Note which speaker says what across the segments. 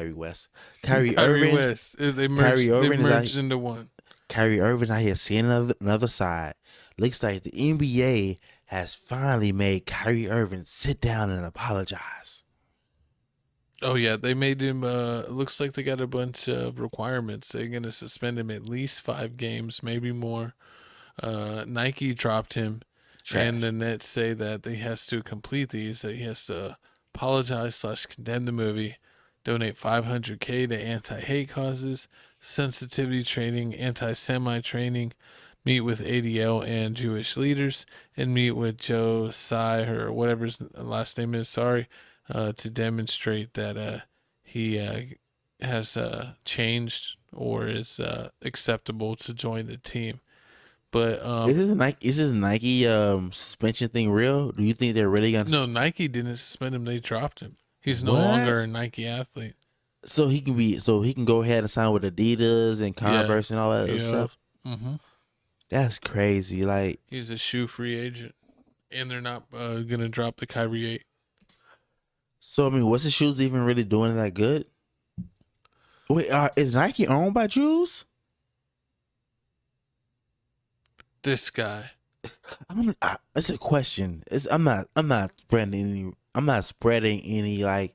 Speaker 1: Kyrie West. Kyrie
Speaker 2: Kyrie
Speaker 1: Irving.
Speaker 2: West. They
Speaker 1: Kyrie
Speaker 2: merged. They
Speaker 1: Irving is out.
Speaker 2: merged into one.
Speaker 1: Kyrie Irving out here seeing another side. Looks like the NBA has finally made Kyrie Irving sit down and apologize.
Speaker 2: Oh yeah, they made him. It looks like they got a bunch of requirements. They're gonna suspend him at least 5 games, maybe more. Nike dropped him, and
Speaker 1: Trash.
Speaker 2: the Nets say that he has to complete these. That he has to apologize slash condemn the movie, donate 500K to anti-hate causes, sensitivity training, anti-Semite training, meet with ADL and Jewish leaders, and meet with Joe Tsai or whatever his last name is. Sorry, to demonstrate that he has changed or is acceptable to join the team. But
Speaker 1: Is this Nike suspension thing real? Do you think they're really gonna
Speaker 2: no, Nike didn't suspend him. They dropped him. He's no
Speaker 1: what?
Speaker 2: longer a Nike athlete.
Speaker 1: So he can go ahead and sign with Adidas and
Speaker 2: Yeah.
Speaker 1: Converse and all that other
Speaker 2: Yep.
Speaker 1: stuff.
Speaker 2: hmm
Speaker 1: That's crazy. Like,
Speaker 2: He's a shoe free agent, and they're not gonna drop the Kyrie 8.
Speaker 1: so I mean, what's the shoes even really doing that good? Wait, is Nike owned by Jews?
Speaker 2: This guy.
Speaker 1: It's a question. I'm not spreading any like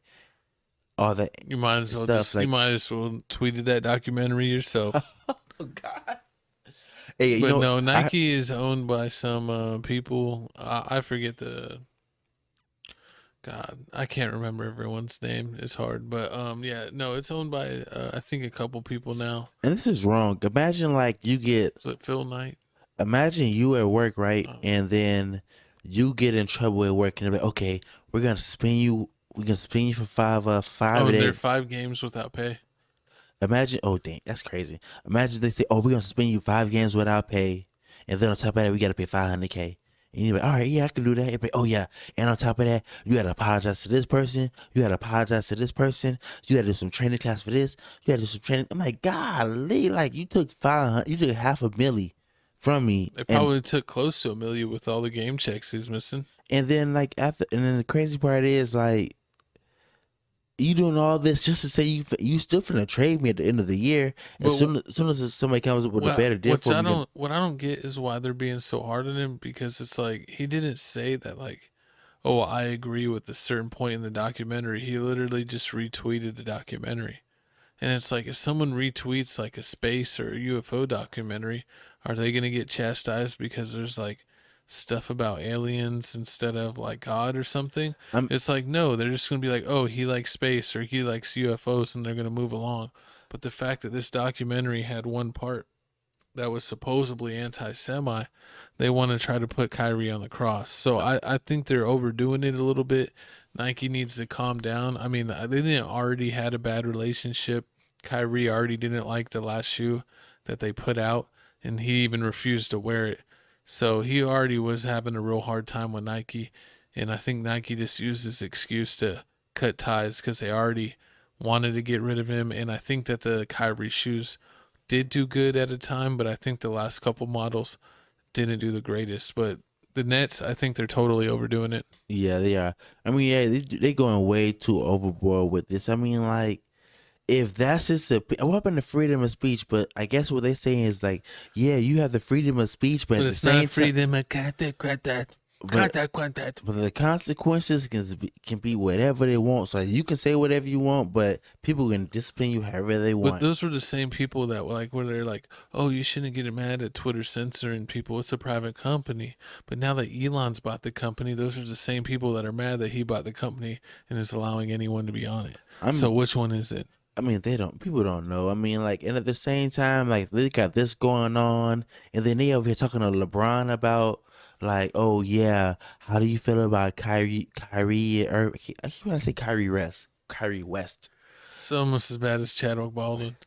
Speaker 1: all the
Speaker 2: You might as well
Speaker 1: stuff
Speaker 2: just. You
Speaker 1: like.
Speaker 2: might as well tweeted that documentary yourself.
Speaker 1: Oh God. Hey,
Speaker 2: But no, Nike is owned by some people. I forget the. God, I can't remember everyone's name. It's hard, but yeah, no, it's owned by I think a couple people now.
Speaker 1: and this is wrong. Imagine like you get
Speaker 2: Is it Phil Knight?
Speaker 1: imagine you at work, right?
Speaker 2: Um,
Speaker 1: And then you get in trouble at work and they're like, okay, we're gonna spin you. We're gonna spin you for five
Speaker 2: oh, and they're
Speaker 1: days.
Speaker 2: 5 games without pay.
Speaker 1: Imagine, oh dang, that's crazy. Imagine they say, oh, we're gonna spin you 5 games without pay, and then on top of that, we gotta pay 500K. And you're like, all right, yeah, I can do that. But, oh yeah, and on top of that, you gotta apologize to this person. You gotta apologize to this person. You gotta do some training class for this. You gotta do some training. I'm like, golly, like you took 500, you took half a milli from me,
Speaker 2: They
Speaker 1: and
Speaker 2: probably took close to 1 million with all the game checks he's missing.
Speaker 1: then like after, and then the crazy part is like you doing all this just to say you still finna trade me at the end of the year.
Speaker 2: But
Speaker 1: As soon as somebody comes up with a
Speaker 2: what
Speaker 1: better deal for me,
Speaker 2: what I don't get is why they're being so hard on him, because it's like he didn't say that, like, oh, I agree with a certain point in the documentary. He literally just retweeted the documentary. And it's like, if someone retweets like a space or a UFO documentary, are they going to get chastised because there's like stuff about aliens instead of like God or something?
Speaker 1: I'm
Speaker 2: It's like, no, they're just going to be like, oh, he likes space or he likes UFOs, and they're going to move along. But the fact that this documentary had one part that was supposedly anti-Semite, they want to try to put Kyrie on the cross. So I think they're overdoing it a little bit. Nike needs to calm down. I mean, they didn't already had a bad relationship. Kyrie already didn't like the last shoe that they put out, and he even refused to wear it. So he already was having a real hard time with Nike, and I think Nike just used this excuse to cut ties because they already wanted to get rid of him. And I think that the Kyrie shoes did do good at a time, but I think the last couple models didn't do the greatest. But the Nets, I think they're totally overdoing it.
Speaker 1: Yeah, they are. I mean, yeah, they going way too overboard with this. I mean, like if that's just what happened to freedom of speech? But I guess what they're saying is like, yeah, you have the freedom of speech, but at
Speaker 2: But
Speaker 1: the
Speaker 2: it's not
Speaker 1: same time,
Speaker 2: freedom of contact.
Speaker 1: but
Speaker 2: Contact.
Speaker 1: but the consequences can be whatever they want. So you can say whatever you want, but people can discipline you however they
Speaker 2: But
Speaker 1: want.
Speaker 2: those were the same people that were like, where they're like, oh, you shouldn't get mad at Twitter censoring people. It's a private company. But now that Elon's bought the company, those are the same people that are mad that he bought the company and is allowing anyone to be on it. So
Speaker 1: I'm
Speaker 2: which one is it?
Speaker 1: I mean, people don't know. I mean, like, and at the same time, like, they got this going on, and then they over here talking to LeBron about, like, oh, yeah, how do you feel about Kyrie, or I keep want to say Kyrie West.
Speaker 2: It's almost as bad as Chadwick Baldwin.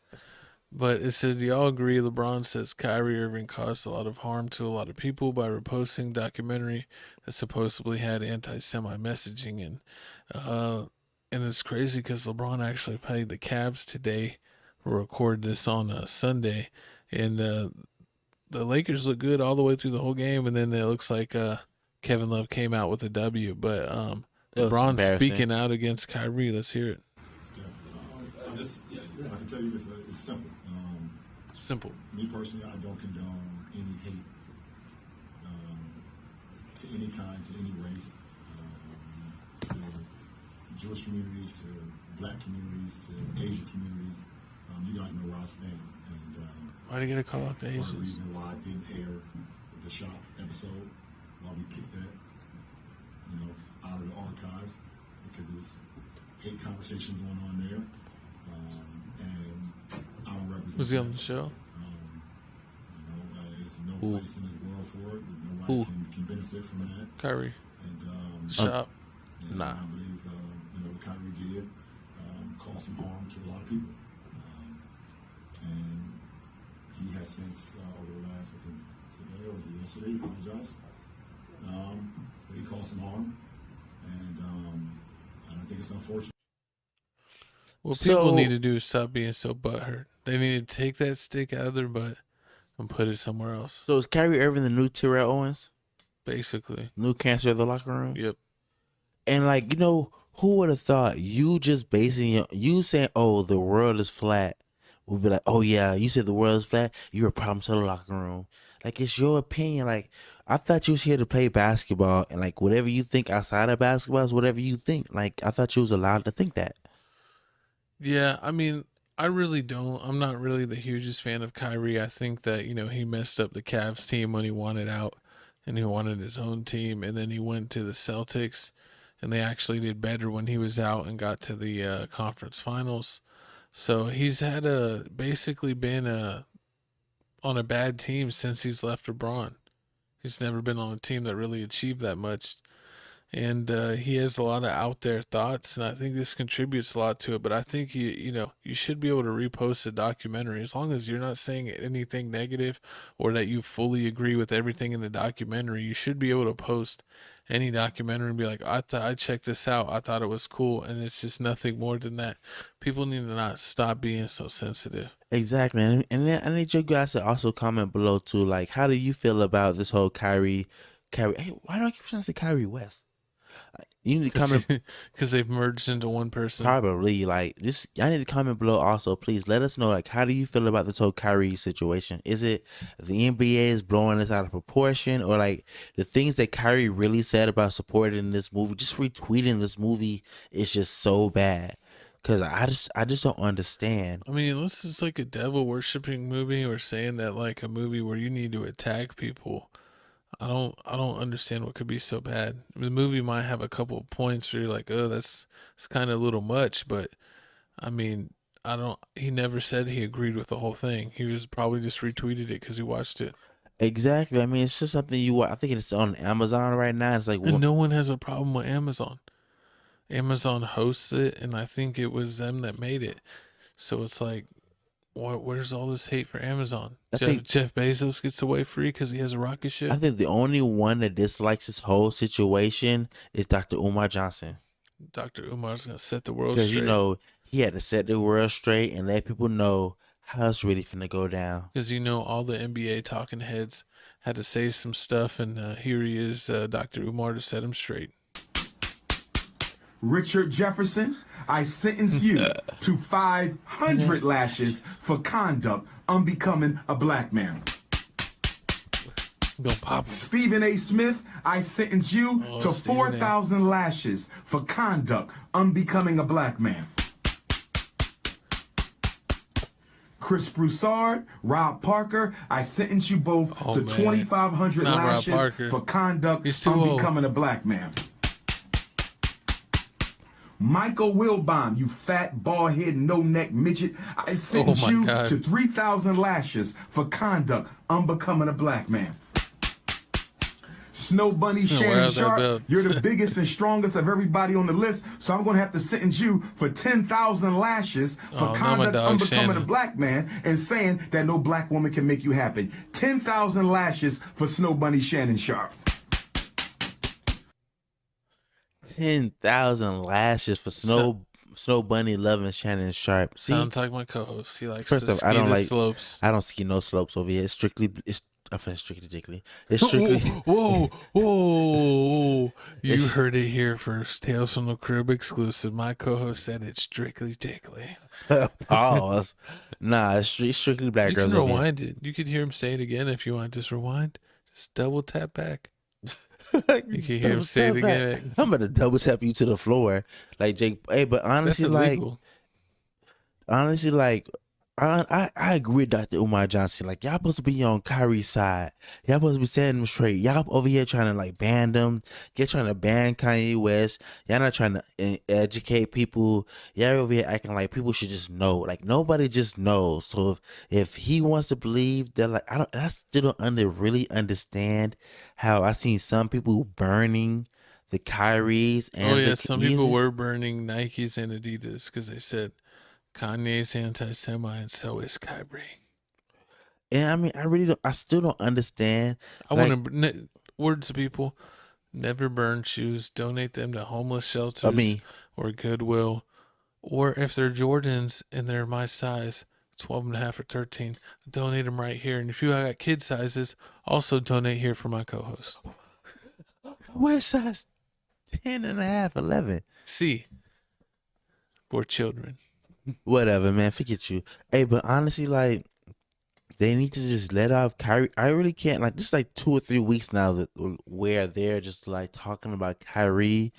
Speaker 2: But it says, do y'all agree? LeBron says Kyrie Irving caused a lot of harm to a lot of people by reposting documentary that supposedly had anti-Semite messaging. And it's crazy because LeBron actually played the Cavs today. We'll record this on a Sunday, and the Lakers look good all the way through the whole game, and then it looks like Kevin Love came out with a W. But
Speaker 1: It was
Speaker 2: LeBron
Speaker 1: embarrassing.
Speaker 2: speaking out against Kyrie. Let's hear it.
Speaker 3: I can tell you this. It's simple.
Speaker 2: Simple.
Speaker 3: Me personally, I don't condone any hate to any kind, to any race, to Jewish communities, to Black communities, to Asian communities. You guys know where I stand. And
Speaker 2: why do you gotta call out the
Speaker 3: that's
Speaker 2: Asians?
Speaker 3: part of the reason why I didn't air the shop episode, why we kicked that, out of the archives, because it was hate conversation going on there, and I don't represent.
Speaker 2: Was he on the show?
Speaker 3: There's no place in this world for it. Nobody can benefit from that.
Speaker 2: Kyrie.
Speaker 3: And
Speaker 2: the shop.
Speaker 1: Nah.
Speaker 3: I believe what Kyrie did caused some harm to a lot of people, and he has since over the last, I think today or was it yesterday, apologized. But he caused some harm, and I think it's unfortunate.
Speaker 2: What people need to do is stop being so butthurt. They need to take that stick out of their butt and put it somewhere else.
Speaker 1: So is Kyrie Irving the new Terrell Owens?
Speaker 2: Basically.
Speaker 1: New cancer of the locker room?
Speaker 2: Yep.
Speaker 1: And who would have thought you just basing you saying, oh, the world is flat, would be like, oh yeah, you said the world is flat, you're a problem to the locker room. Like, it's your opinion. Like, I thought you was here to play basketball, and like whatever you think outside of basketball is whatever you think. Like, I thought you was allowed to think that.
Speaker 2: Yeah, I mean, I really don't. I'm not really the hugest fan of Kyrie. I think that, he messed up the Cavs team when he wanted out and he wanted his own team. And then he went to the Celtics and they actually did better when he was out and got to the conference finals. So he's had basically been on a bad team since he's left LeBron. He's never been on a team that really achieved that much. And he has a lot of out there thoughts, and I think this contributes a lot to it. But I think you should be able to repost a documentary as long as you're not saying anything negative or that you fully agree with everything in the documentary. You should be able to post any documentary and be like, I checked this out, I thought it was cool, and it's just nothing more than that. People need to not stop being so sensitive.
Speaker 1: Exactly, and then I need you guys to also comment below too. Like, how do you feel about this whole Kyrie? Hey, why do I keep trying to say Kyrie West? You need to comment
Speaker 2: because they've merged into one person.
Speaker 1: Probably. Like, I need to comment below also. Please let us know, like, how do you feel about this whole Kyrie situation? Is it the NBA is blowing this out of proportion, or like the things that Kyrie really said about supporting this movie, just retweeting this movie is just so bad? Because I just don't understand.
Speaker 2: I mean, unless it's like a devil worshipping movie or saying that like a movie where you need to attack people. I don't understand what could be so bad. The movie might have a couple of points where you're like, oh, it's kind of a little much, but I mean, he never said he agreed with the whole thing. He was probably just retweeted it because he watched it.
Speaker 1: Exactly. I mean, it's just something I think it's on Amazon right now. It's like,
Speaker 2: and no one has a problem with Amazon. Amazon hosts it, and I think it was them that made it. So it's like, where's all this hate for Amazon? Jeff Bezos gets away free because he has a rocket ship?
Speaker 1: I think the only one that dislikes this whole situation is Dr. Umar Johnson.
Speaker 2: Dr. Umar's going to set the world straight.
Speaker 1: Because, he had to set the world straight and let people know how it's really finna go down.
Speaker 2: Because, all the NBA talking heads had to say some stuff, and here he is, Dr. Umar, to set him straight.
Speaker 4: Richard Jefferson, I sentence you to 500 lashes for conduct unbecoming a black man.
Speaker 2: Gonna pop him.
Speaker 4: Stephen A. Smith, I sentence you to 4,000 lashes for conduct unbecoming a black man. Chris Broussard, Rob Parker, I sentence you both to 2,500 lashes for conduct unbecoming a black man. Michael Wilbon, you fat, bald-headed, no-neck midget, I sentence you to 3,000 lashes for conduct unbecoming a black man. Snow Bunny Shannon Sharp, you're the biggest and strongest of everybody on the list, so I'm going to have to sentence you for 10,000 lashes for conduct unbecoming a black man and saying that no black woman can make you happy. 10,000 lashes for Snow Bunny Shannon Sharp.
Speaker 1: 10,000 lashes for Snow Bunny loving Shannon Sharp. See,
Speaker 2: sounds like my co-host. He likes
Speaker 1: first
Speaker 2: to
Speaker 1: off,
Speaker 2: ski the slopes.
Speaker 1: I don't ski no slopes over here. It's strictly I finished Strictly Dickly. It's strictly.
Speaker 2: Whoa. You heard it here first. Tales from the Crib exclusive. My co-host said it's Strictly Dickly.
Speaker 1: Pause. Nah, it's strictly black
Speaker 2: You
Speaker 1: girls.
Speaker 2: can rewind it. You could hear him say it again if you want. Just rewind. Just double tap back. You can hear him say it again.
Speaker 1: I'm about to double tap you to the floor, like Jake. Hey, but honestly, I agree with Dr. Umar Johnson. Like, y'all supposed to be on Kyrie's side. Y'all supposed to be setting them straight. Y'all over here trying to like ban them. Trying to ban Kanye West. Y'all not trying to educate people. Y'all over here acting like people should just know. Like, nobody just knows. So if he wants to believe that, like, I still don't really understand how I seen some people burning the Kyries and
Speaker 2: some people were burning Nikes and Adidas because they said Kanye's anti-Semite and so is Kyrie.
Speaker 1: And I mean, I still don't understand.
Speaker 2: I want to words to people: never burn shoes. Donate them to homeless shelters or Goodwill, or if they're Jordans and they're my size, 12.5 or 13, donate them right here. And if you got kid sizes, also donate here for my co-host.
Speaker 1: What size? 10.5, 11.
Speaker 2: C for children.
Speaker 1: Whatever, man. Forget you. Hey, but honestly, like, they need to just let off Kyrie. I really can't, like, just like 2 or 3 weeks now where they're just like talking about Kyrie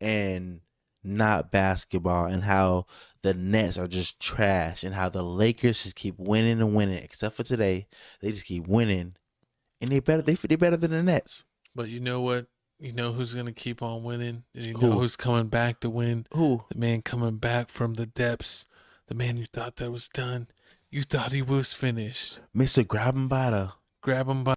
Speaker 1: and not basketball, and how the Nets are just trash, and how the Lakers just keep winning and winning. Except for today, they just keep winning, and they're better than the Nets.
Speaker 2: But you know what? You know who's going to keep on winning? And you know who's coming back to win?
Speaker 1: Who?
Speaker 2: The man coming back from the depths. The man you thought that was done. You thought he was finished.
Speaker 1: Mr. Grab him by